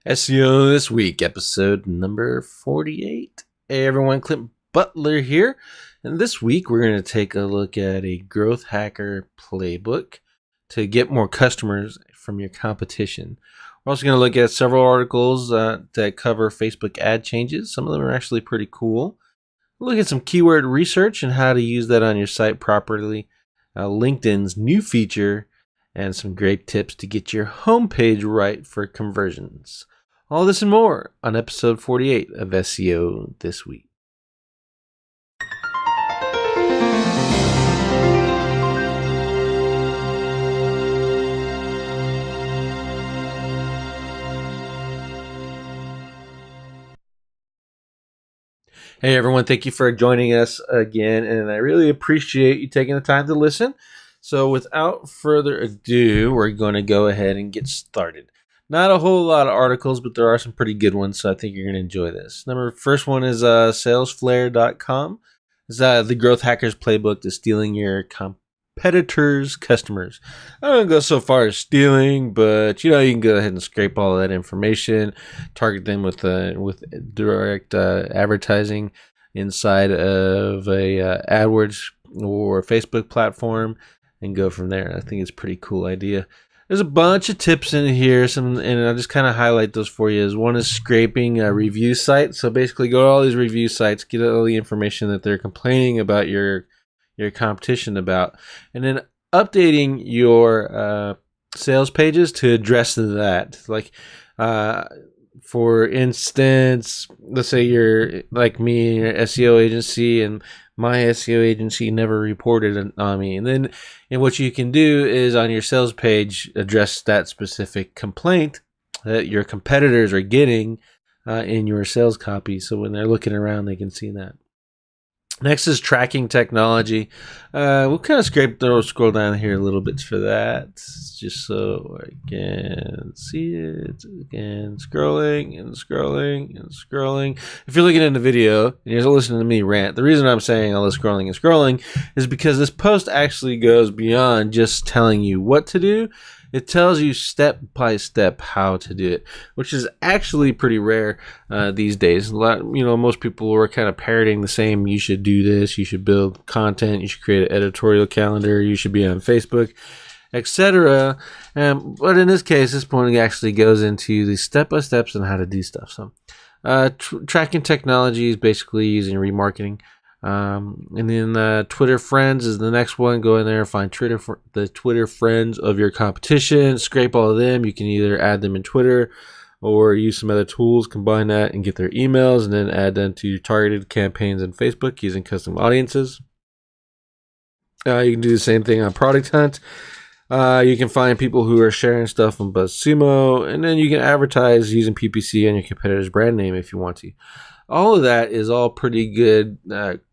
SEO This Week, episode number 48. Hey everyone, Clint Butler here. And this week we're going to take a look at a growth hacker playbook to get more customers from your competition. We're also going to look at several articles that cover Facebook ad changes. Some of them are actually pretty cool. We'll look at some keyword research and how to use that on your site properly. LinkedIn's new feature and some great tips to get your homepage right for conversions. All this and more on episode 48 of SEO This Week. Hey everyone, thank you for joining us again, and I really appreciate you taking the time to listen. So without further ado, we're going to go ahead and get started. Not a whole lot of articles, but there are some pretty good ones, so I think you're going to enjoy this. First one is salesflare.com. It's the growth hackers playbook to stealing your competitors' customers. I don't go so far as stealing, but you can go ahead and scrape all of that information, target them with direct advertising inside of a AdWords or Facebook platform, and go from there. I think it's a pretty cool idea. There's a bunch of tips in here, and I'll just kind of highlight those for you. One is scraping a review site. So basically go to all these review sites, get all the information that they're complaining about your competition about, and then updating your sales pages to address that. Like, for instance, let's say you're like me, your SEO agency, and my SEO agency never reported on me. And what you can do is on your sales page, address that specific complaint that your competitors are getting in your sales copy. So when they're looking around, they can see that. Next is tracking technology. We'll kind of scroll down here a little bit for that, just so I can see it. Again, scrolling and scrolling and scrolling. If you're looking at the video and you're listening to me rant, the reason I'm saying all this scrolling and scrolling is because this post actually goes beyond just telling you what to do. It tells you step by step how to do it, which is actually pretty rare these days. Most people are kind of parroting the same. You should do this. You should build content. You should create an editorial calendar. You should be on Facebook, etc. But in this case, this point actually goes into the step-by-steps on how to do stuff. So tracking technology is basically using remarketing. And then Twitter friends is the next one. Go in there and find the Twitter friends of your competition. Scrape all of them. You can either add them in Twitter or use some other tools, combine that and get their emails, and then add them to your targeted campaigns in Facebook using custom audiences. You can do the same thing on Product Hunt. You can find people who are sharing stuff on BuzzSumo, and then you can advertise using PPC on your competitor's brand name if you want to. All of that is all pretty good,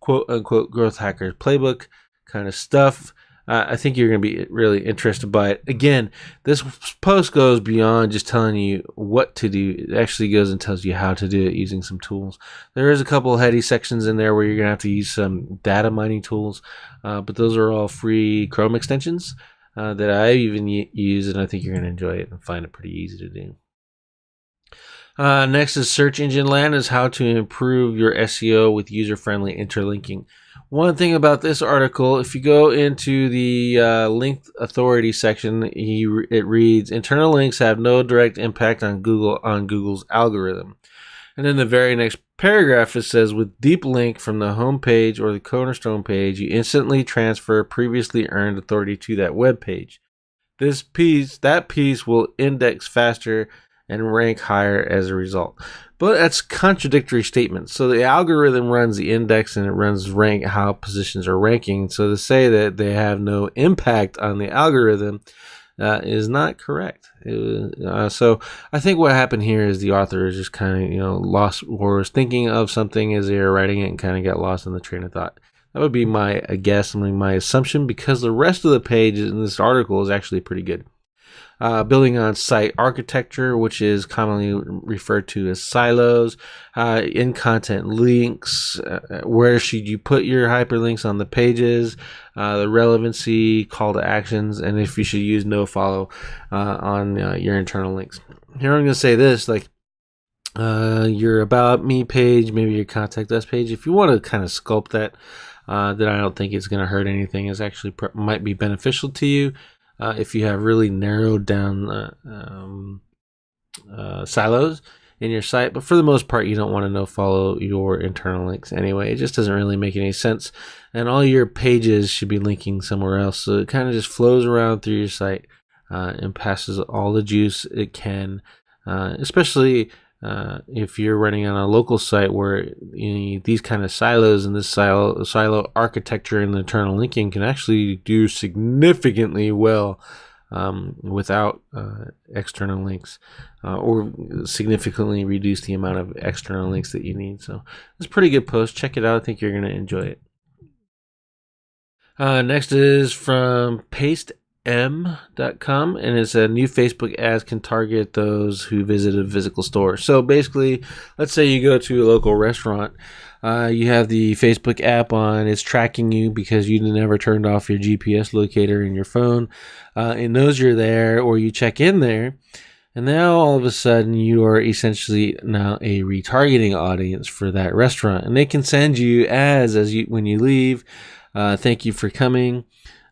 quote-unquote, growth hackers playbook kind of stuff. I think you're going to be really interested by it. Again, this post goes beyond just telling you what to do. It actually goes and tells you how to do it using some tools. There is a couple of heady sections in there where you're going to have to use some data mining tools, but those are all free Chrome extensions that I even use, and I think you're going to enjoy it and find it pretty easy to do. Next is search engine land, is how to improve your SEO with user-friendly interlinking. One thing about this article, if you go into the link authority section, it reads, internal links have no direct impact on Google's algorithm. And then the very next paragraph, it says, with deep link from the home page or the cornerstone page, you instantly transfer previously earned authority to that web page. That piece will index faster and rank higher as a result. But that's contradictory statements. So the algorithm runs the index and it runs rank how positions are ranking. So to say that they have no impact on the algorithm is not correct. So I think what happened here is the author is just kind of lost, or was thinking of something as they were writing it and kind of got lost in the train of thought. That would be my guess, my assumption, because the rest of the page in this article is actually pretty good. Building on site architecture, which is commonly referred to as silos, in content links, where should you put your hyperlinks on the pages, the relevancy, call to actions, and if you should use no follow on your internal links. Here I'm going to say this, like, your About Me page, maybe your Contact Us page. If you want to kind of sculpt that, then I don't think it's going to hurt anything. It's actually might be beneficial to you if you have really narrowed down silos in your site. But for the most part, you don't want to follow your internal links anyway. It just doesn't really make any sense. And all your pages should be linking somewhere else. So it kind of just flows around through your site and passes all the juice it can, especially if you're running on a local site where these kind of silos and this silo architecture and internal linking can actually do significantly well without external links, or significantly reduce the amount of external links that you need. So it's a pretty good post. Check it out. I think you're going to enjoy it. Next is from pastem.com, and it's a new Facebook ads can target those who visit a physical store. So basically, let's say you go to a local restaurant. You have the Facebook app on. It's tracking you because you never turned off your GPS locator in your phone. It knows you're there, or you check in there. And now all of a sudden you are essentially now a retargeting audience for that restaurant. And they can send you ads when you leave. Thank you for coming.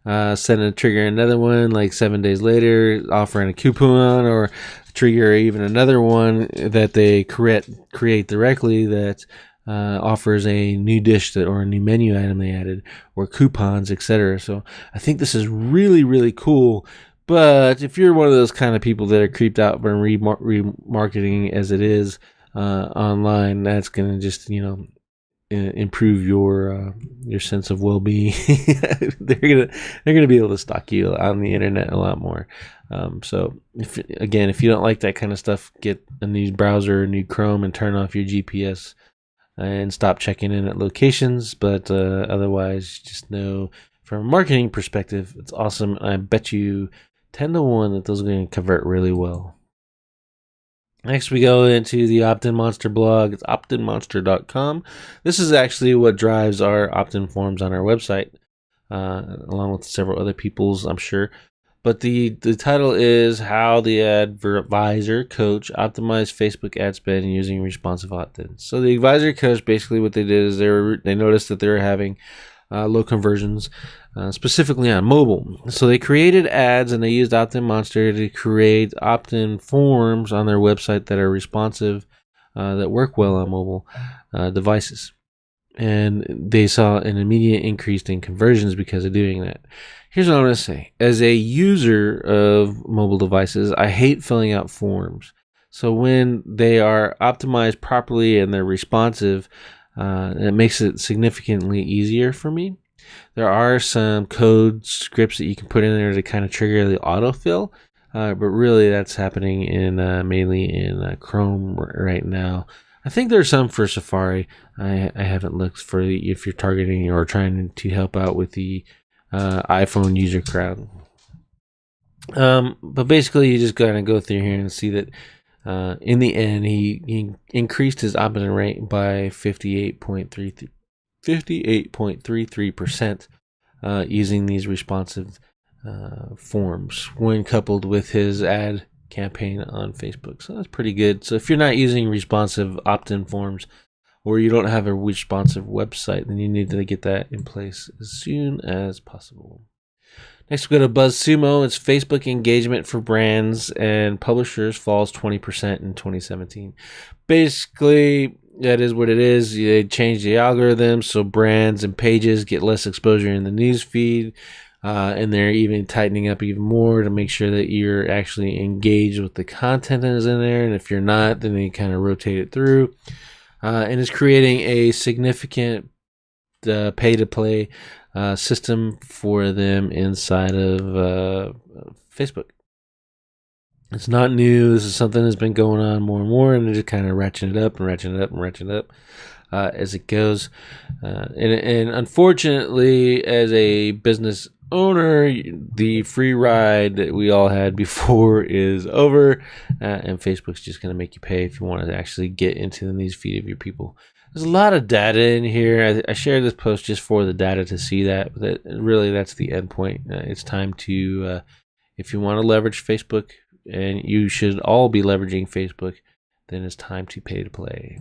Send a trigger another one like 7 days later, offering a coupon, or trigger even another one that they create directly that offers a new dish or a new menu item they added, or coupons, etc. So I think this is really, really cool. But if you're one of those kind of people that are creeped out by remarketing as it is online, that's going to just, improve your sense of well-being. they're gonna be able to stalk you on the internet a lot more. So if you don't like that kind of stuff, get a new browser, a new Chrome, and turn off your GPS and stop checking in at locations. But otherwise, just know from a marketing perspective, it's awesome. I bet you 10-1 that those are going to convert really well. Next, we go into the Optin Monster blog. It's optinmonster.com. This is actually what drives our Optin forums on our website, along with several other people's, I'm sure. But the title is How the Advisor Coach Optimized Facebook Ad Spend Using Responsive Opt-ins. So the advisor coach, basically what they did is they noticed that they were having low conversions, specifically on mobile. So they created ads, and they used Optin Monster to create opt-in forms on their website that are responsive, that work well on mobile devices. And they saw an immediate increase in conversions because of doing that. Here's what I'm going to say. As a user of mobile devices, I hate filling out forms. So when they are optimized properly and they're responsive, it makes it significantly easier for me. There are some code scripts that you can put in there to kind of trigger the autofill, but really that's happening mainly in Chrome right now. I think there's some for Safari. I haven't looked for if you're targeting or trying to help out with the iPhone user crowd. But basically, you just gotta go through here and see that in the end, he increased his opt-in rate by 58.33% using these responsive forms when coupled with his ad campaign on Facebook. So that's pretty good. So if you're not using responsive opt-in forms, or you don't have a responsive website, then you need to get that in place as soon as possible. Next, we go to BuzzSumo. It's Facebook engagement for brands and publishers falls 20% in 2017. Basically, that is what it is. They changed the algorithm so brands and pages get less exposure in the news feed, and they're even tightening up even more to make sure that you're actually engaged with the content that is in there. And if you're not, then they kind of rotate it through. And it's creating a significant pay-to-play system for them inside of Facebook. It's not new. This is something that's been going on more and more, and they're just kind of ratcheting it up and ratcheting it up and ratcheting it up as it goes. And unfortunately, as a business owner, the free ride that we all had before is over, and Facebook's just going to make you pay if you want to actually get into the news feed of your people. There's a lot of data in here. I shared this post just for the data to see that really that's the end point. It's time to, if you want to leverage Facebook, and you should all be leveraging Facebook, then it's time to pay to play.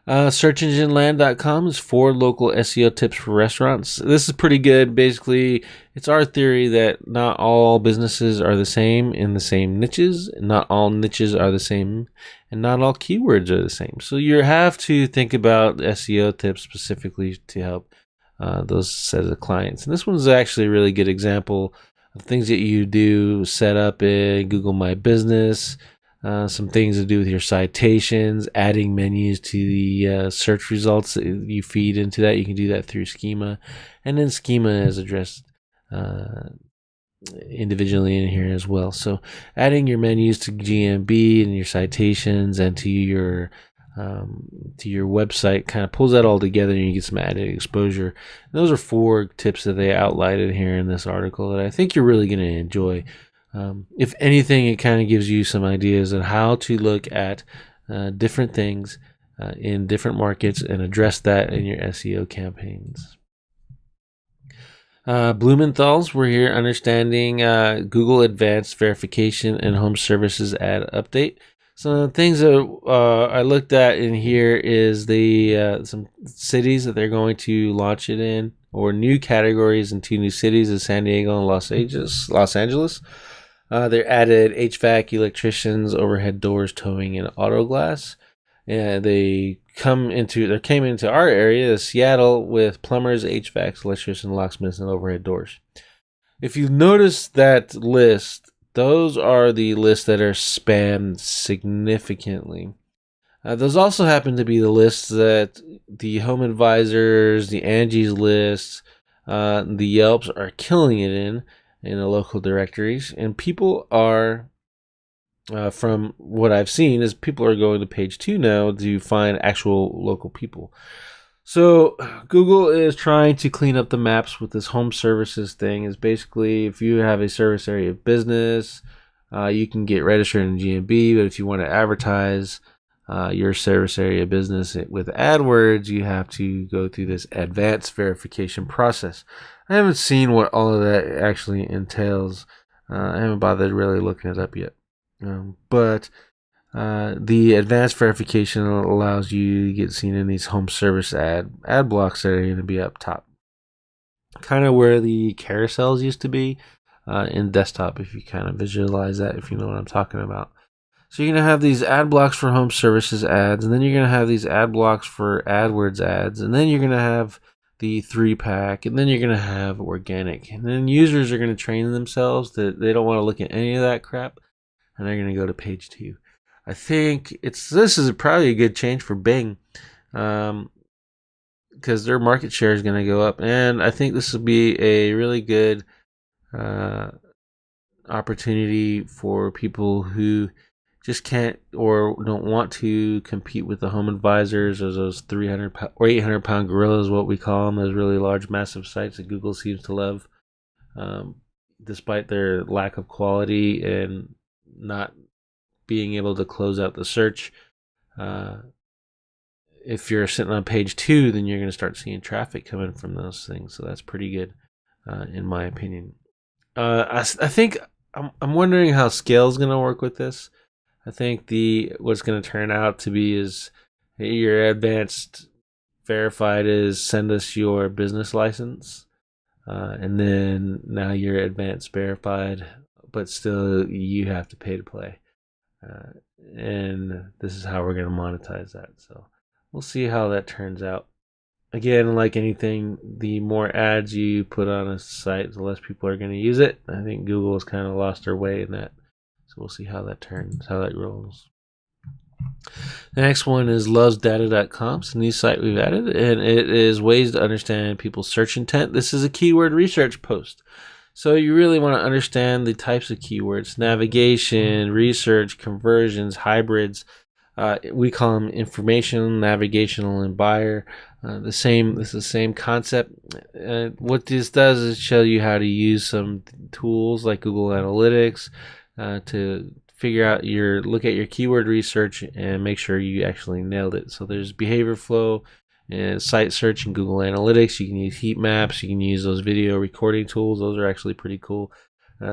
SearchEngineLand.com is 4 local SEO tips for restaurants. This is pretty good. Basically, it's our theory that not all businesses are the same in the same niches, not all niches are the same, and not all keywords are the same. So you have to think about SEO tips specifically to help those set of clients. And this one's actually a really good example of things that you do set up in Google My Business. Some things to do with your citations, adding menus to the search results that you feed into that. You can do that through schema. And then schema is addressed individually in here as well. So adding your menus to GMB and your citations and to your website kind of pulls that all together and you get some added exposure. And those are 4 tips that they outlined here in this article that I think you're really going to enjoy. If anything, it kind of gives you some ideas on how to look at different things in different markets and address that in your SEO campaigns. Blumenthal's, we're here understanding Google Advanced Verification and Home Services Ad Update. So the things that I looked at in here is the some cities that they're going to launch it in, or new categories in 2 new cities of San Diego and Los Angeles. They added HVAC, electricians, overhead doors, towing, and auto glass. And they came into our area, Seattle, with plumbers, HVACs, electricians, locksmiths, and overhead doors. If you notice that list, those are the lists that are spammed significantly. Those also happen to be the lists that the Home Advisors, the Angie's lists, the Yelps are killing it in the local directories, and people are from what I've seen is people are going to page 2 now to find actual local people. So Google is trying to clean up the maps with this home services thing. Is basically if you have a service area of business, you can get registered in GMB, but if you want to advertise your service area business with AdWords, you have to go through this advanced verification process. I haven't seen what all of that actually entails. I haven't bothered really looking it up yet. But the advanced verification allows you to get seen in these home service ad blocks that are going to be up top. Kind of where the carousels used to be in desktop, if you kind of visualize that, if you know what I'm talking about. So you're going to have these ad blocks for home services ads, and then you're going to have these ad blocks for AdWords ads, and then you're going to have the 3-pack, and then you're going to have organic. And then users are going to train themselves that they don't want to look at any of that crap, and they're going to go to page 2. I think this is probably a good change for Bing, because their market share is going to go up, and I think this will be a really good opportunity for people who just can't or don't want to compete with the Home Advisors or those 300 or 800 pound gorillas, what we call them, those really large, massive sites that Google seems to love, despite their lack of quality and not being able to close out the search. If you're sitting on page 2, then you're going to start seeing traffic coming from those things. So that's pretty good, in my opinion. I think I'm wondering how scale is going to work with this. I think what's going to turn out to be is your advanced verified is send us your business license, and then now you're advanced verified, but still you have to pay to play, and this is how we're going to monetize that. So we'll see how that turns out. Again, like anything, the more ads you put on a site, the less people are going to use it. I think Google has kind of lost their way in that. So we'll see how that turns, how that rolls. The next one is lovesdata.com. It's a new site we've added, and it is ways to understand people's search intent. This is a keyword research post. So you really want to understand the types of keywords: navigation, research, conversions, hybrids. We call them informational, navigational, and buyer. This is the same concept. What this does is show you how to use some tools like Google Analytics to figure out look at your keyword research and make sure you actually nailed it. So there's behavior flow and site search in Google Analytics. You can use heat maps. You can use those video recording tools. Those are actually pretty cool.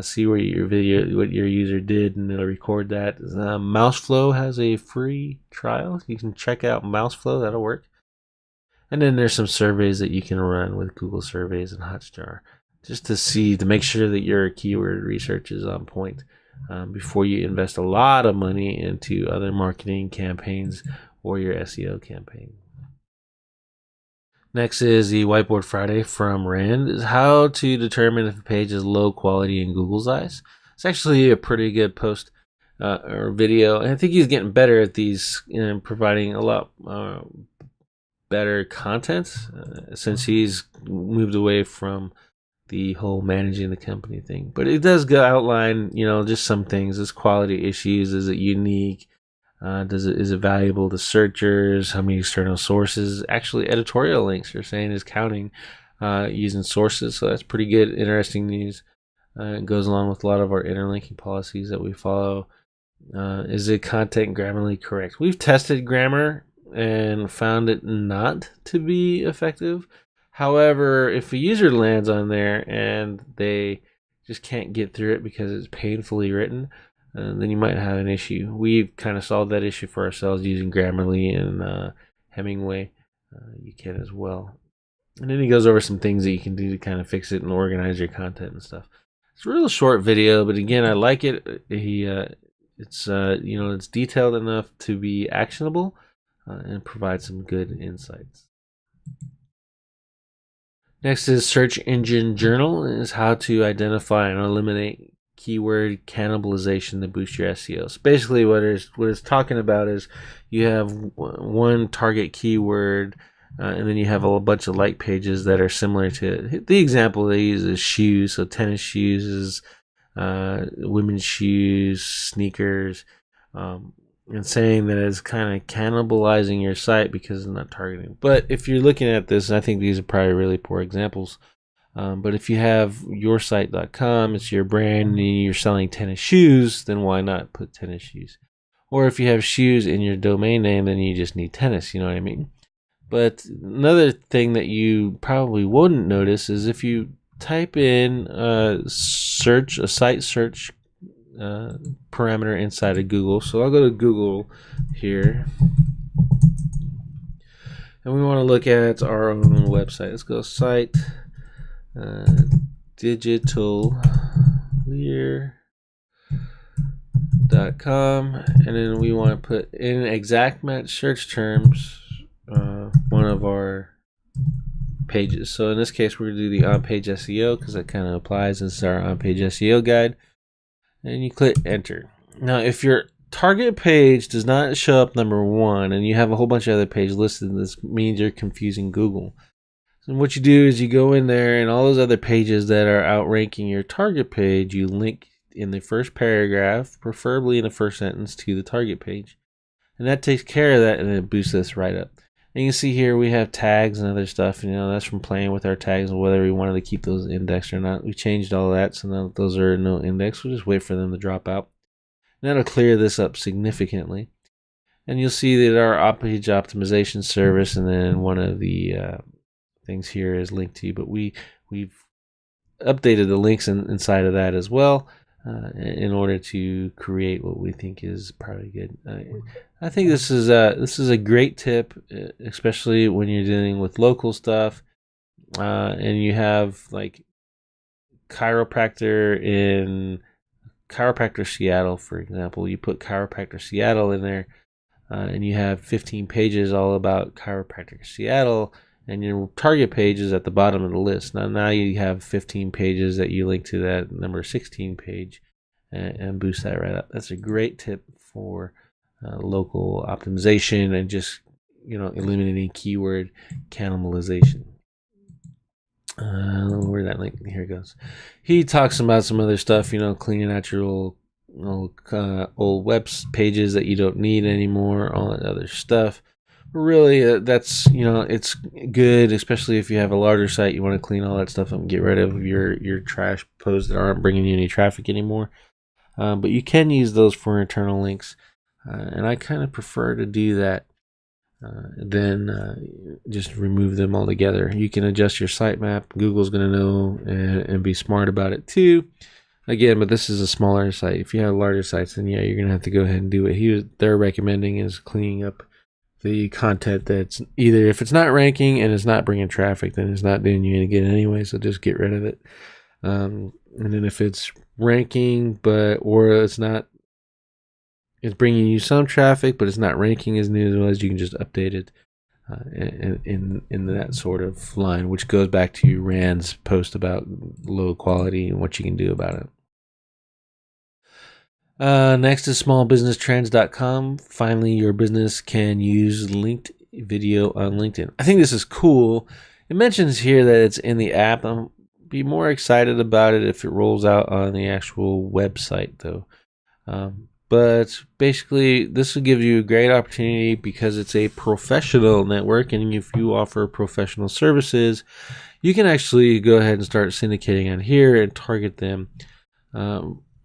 see where what your user did, and it'll record that. Mouseflow has a free trial. You can check out Mouseflow. That'll work. And then there's some surveys that you can run with Google Surveys and Hotjar, just to make sure that your keyword research is on point before you invest a lot of money into other marketing campaigns or your SEO campaign. Next is the Whiteboard Friday from Rand, is how to determine if a page is low quality in Google's eyes. It's actually a pretty good post or video, and I think he's getting better at these, providing a lot better content since he's moved away from the whole managing the company thing. But it does go outline, just some things. Is quality issues? Is it unique? Is it valuable to searchers? How many external sources? Actually, editorial links are saying is counting using sources, so that's pretty good, interesting news. It goes along with a lot of our interlinking policies that we follow. Is the content grammarly correct? We've tested grammar and found it not to be effective. However, if a user lands on there and they just can't get through it because it's painfully written, then you might have an issue. We've kind of solved that issue for ourselves using Grammarly and Hemingway. You can as well. And then he goes over some things that you can do to kind of fix it and organize your content and stuff. It's a real short video, but again, I like it. It's detailed enough to be actionable and provide some good insights. Next is Search Engine Journal, is how to identify and eliminate keyword cannibalization to boost your SEO. So basically what it's talking about is you have one target keyword and then you have a bunch of like pages that are similar to it. The example they use is shoes. So tennis shoes is women's shoes, sneakers, and saying that it's kind of cannibalizing your site because it's not targeting. But if you're looking at this, and I think these are probably really poor examples, but if you have yoursite.com, it's your brand, and you're selling tennis shoes, then why not put tennis shoes? Or if you have shoes in your domain name, then you just need tennis, you know what I mean? But another thing that you probably wouldn't notice is if you type in a site search parameter inside of Google. So I'll go to Google here, and we want to look at our own website. Let's go site Digitaleer.com, and then we want to put in exact match search terms one of our pages. So in this case, we're going to do the on-page SEO because that kind of applies. This is our on-page SEO guide. And you click enter. Now, if your target page does not show up number one and you have a whole bunch of other pages listed, this means you're confusing Google. So what you do is you go in there and all those other pages that are outranking your target page, you link in the first paragraph, preferably in the first sentence, to the target page. And that takes care of that, and it boosts this right up. And you can see here we have tags and other stuff. That's from playing with our tags and whether we wanted to keep those indexed or not. We changed all that, so now those are no index. We'll just wait for them to drop out. And that'll clear this up significantly. And you'll see that our page optimization service, and then one of the things here is linked to, but we've updated the links inside of that as well. In order to create what we think is probably good. I think this is a great tip, especially when you're dealing with local stuff, and you have like chiropractor Seattle, for example. You put chiropractor Seattle in there, and you have 15 pages all about chiropractor Seattle, and your target page is at the bottom of the list. Now you have 15 pages that you link to that number 16 page and boost that right up. That's a great tip for local optimization and just eliminating keyword cannibalization. Where that link? Here it goes. He talks about some other stuff, cleaning out your old web pages that you don't need anymore, all that other stuff. Really, that's it's good, especially if you have a larger site. You want to clean all that stuff up and get rid of your trash posts that aren't bringing you any traffic anymore. But you can use those for internal links, and I kind of prefer to do that than just remove them altogether. You can adjust your sitemap. Google's going to know and be smart about it too. Again, but this is a smaller site. If you have larger sites, then yeah, you're going to have to go ahead and do what they're recommending is cleaning up the content that's either, if it's not ranking and it's not bringing traffic, then it's not doing you any good anyway, so just get rid of it. And then if it's ranking, or it's bringing you some traffic, but it's not ranking as new as you can just update it in that sort of line, which goes back to Rand's post about low quality and what you can do about it. Next is smallbusinesstrends.com. Finally, your business can use linked video on LinkedIn. I think this is cool. It mentions here that it's in the app. I'll be more excited about it if it rolls out on the actual website, though. But basically, this will give you a great opportunity because it's a professional network, and if you offer professional services, you can actually go ahead and start syndicating on here and target them.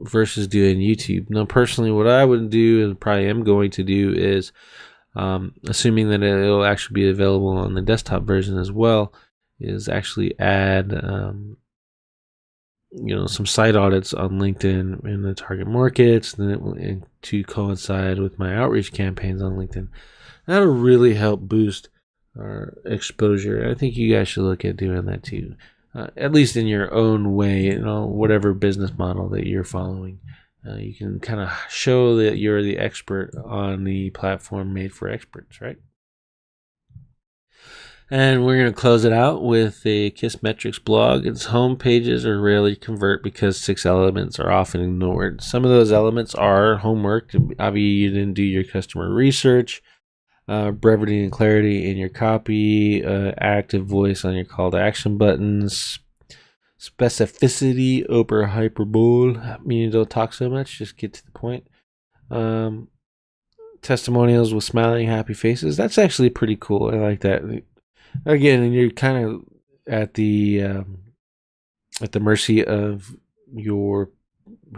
Versus doing YouTube. Now, personally, what I would do, and probably am going to do, is assuming that it'll actually be available on the desktop version as well, is actually add some site audits on LinkedIn in the target markets, and to coincide with my outreach campaigns on LinkedIn. That'll really help boost our exposure. I think you guys should look at doing that too. At least in your own way, whatever business model that you're following. You can kind of show that you're the expert on the platform made for experts, right? And we're going to close it out with a KISSmetrics blog. Its home pages are rarely convert because 6 elements are often ignored. Some of those elements are homework. Obviously, you didn't do your customer research. Brevity and clarity in your copy, active voice on your call to action buttons, specificity over hyperbole, meaning don't talk so much, just get to the point. Testimonials with smiling, happy faces. That's actually pretty cool. I like that. Again, and you're kind of at the mercy of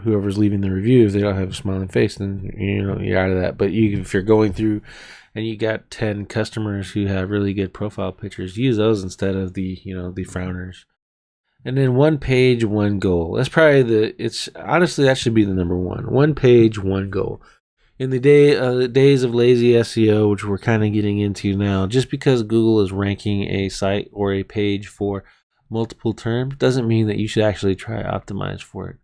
whoever's leaving the review. If they don't have a smiling face, then you're out of that. But if you're going through and you got 10 customers who have really good profile pictures, use those instead of the frowners. And then 1 page, 1 goal. That's probably honestly, that should be the number one. 1 page, 1 goal. In the days of lazy SEO, which we're kind of getting into now, just because Google is ranking a site or a page for multiple terms doesn't mean that you should actually try to optimize for it.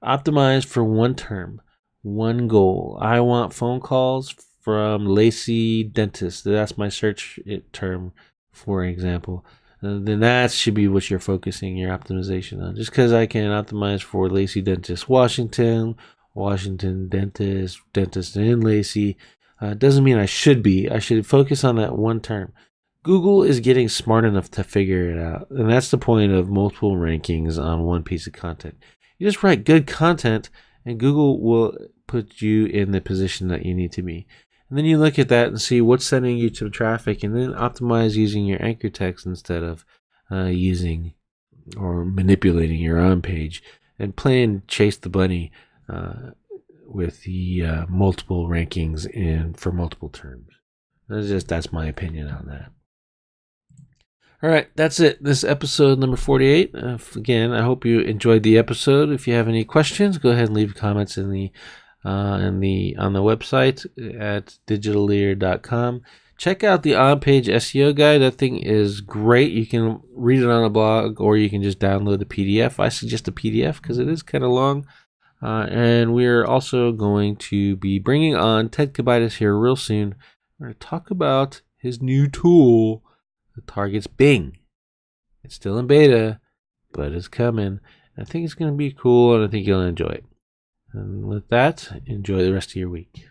Optimize for 1 term, 1 goal. I want phone calls from Lacey Dentist. That's my search term, for example. Then that should be what you're focusing your optimization on. Just because I can optimize for Lacey Dentist Washington Dentist in Lacey, doesn't mean I should be. I should focus on that 1 term. Google is getting smart enough to figure it out. And that's the point of multiple rankings on 1 piece of content. You just write good content and Google will put you in the position that you need to be. And then you look at that and see what's sending you to traffic, and then optimize using your anchor text instead of using or manipulating your own page and playing chase the bunny with the multiple rankings for multiple terms. That's my opinion on that. All right, that's it. This is episode number 48. Again, I hope you enjoyed the episode. If you have any questions, go ahead and leave comments on the website at Digitaleer.com. Check out the on-page SEO guide. That thing is great. You can read it on a blog, or you can just download the PDF. I suggest the PDF because it is kind of long. And we're also going to be bringing on Ted Kabitis here real soon. We're going to talk about his new tool that targets Bing. It's still in beta, but it's coming. I think it's going to be cool, and I think you'll enjoy it. And with that, enjoy the rest of your week.